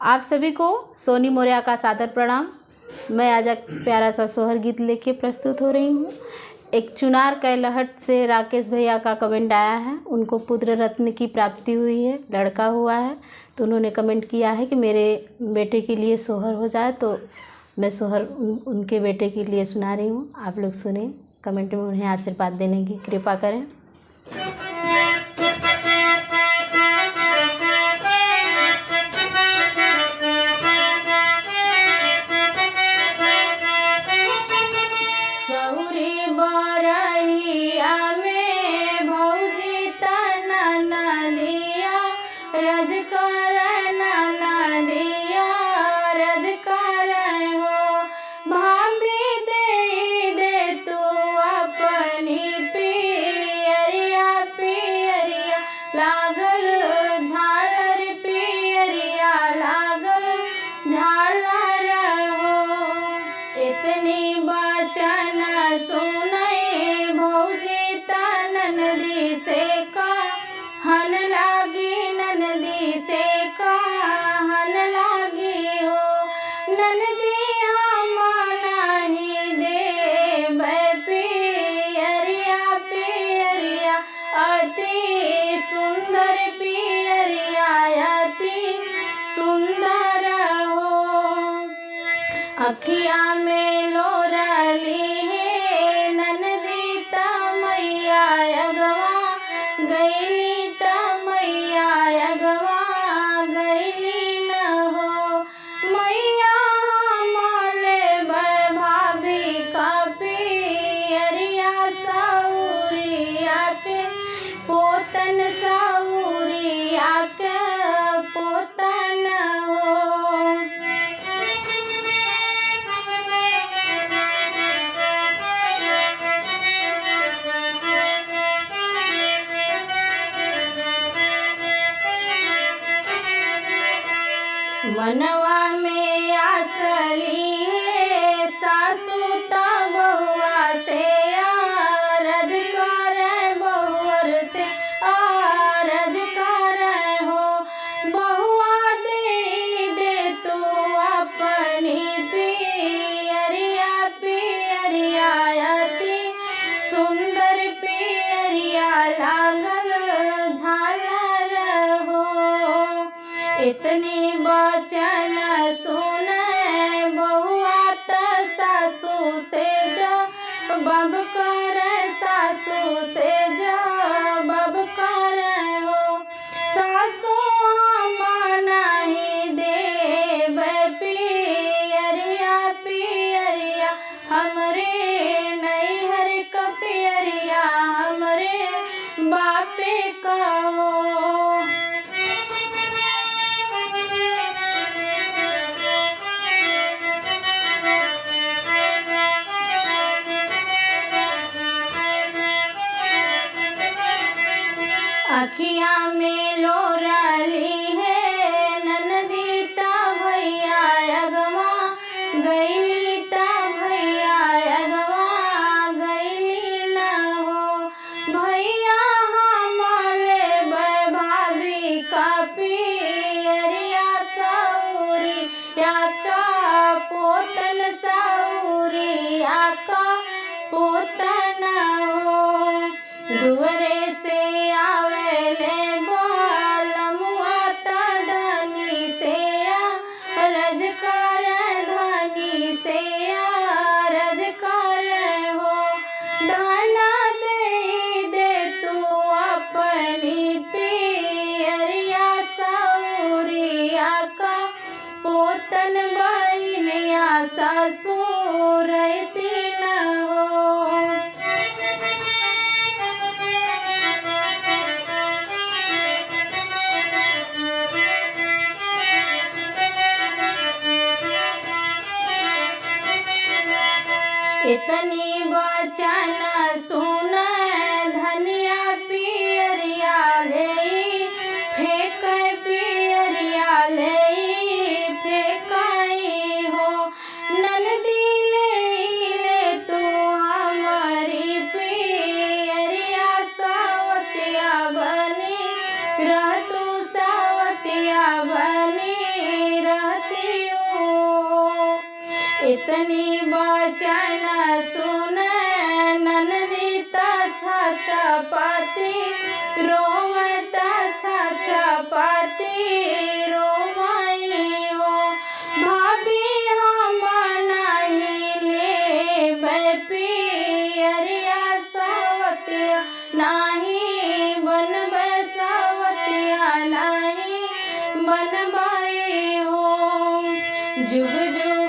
आप सभी को सोनी मौर्य का सादर प्रणाम। मैं आज एक प्यारा सा सोहर गीत लेके प्रस्तुत हो रही हूँ। एक चुनार कैलहट से राकेश भैया का कमेंट आया है। उनको पुत्र रत्न की प्राप्ति हुई है, लड़का हुआ है, तो उन्होंने कमेंट किया है कि मेरे बेटे के लिए सोहर हो जाए, तो मैं सोहर उनके बेटे के लिए सुना रही हूँ। आप लोग सुने, कमेंट में उन्हें आशीर्वाद देने की कृपा करें। इतनी बचन सुनई भौजी त ननदी से कहन लागी, ननदी से कहन लागी हो। ननदी हम नहीं देबै पियरिया, पियरिया अति सुंदर पियरिया, अति सुंदर हो। अखिया में लोरली है ननदी त मैया अगवा गैली, त मैया अगवा गैली न हो। मैया हम लेबै भाभी का पियरिया, सौरिया के पोतन, सौरिया के पोतन हो। मनवा में आसली है सासू त बउआ से आरज करे, बउअर से आरज करे हो। बहुआ दे तू अपनी पियरिया, पियरिया अति सुंदर पियरिया लागल झालर हो। इतनी बचन सुने बहुआ त सासू से जवाब करे, सासू से जवाब करे हो। सासू हम नहीं देबै पियरिया, पियरिया हमरे नैहर का पियरिया, हमरे बापे का हो। अखिया में लोरली है ननदी त भैया अगवा गैली, त भैया अगवा गैली न हो। भैया हम लेबै भाभी का पियरिया, सौरिया का पोतन, सौरिया का पोतन हो। दुअरे से आवेले बालमुआ त धनी से रज कर, धनी से रज कर हो। धना दे तू अपनी पियरिया, सौरिया का पोतन बहिनिया, ससुर तीन हो। इतनी बचन सुन धनिया पियरिया ले फेंक, पियरिया ले फेंकाई हो। ननदी ले तू हमारी पियरिया, सावतिया बनी रह, तू सावतिया बनी रह। गोतनी बचन सुन ननदी छाछा पाती रोवत छाछा पाती रोवई हो भाभी हम नहीं ले पियरिया सवतिया नहीं बनब सवतिया नहीं बनबई हो जुग जुग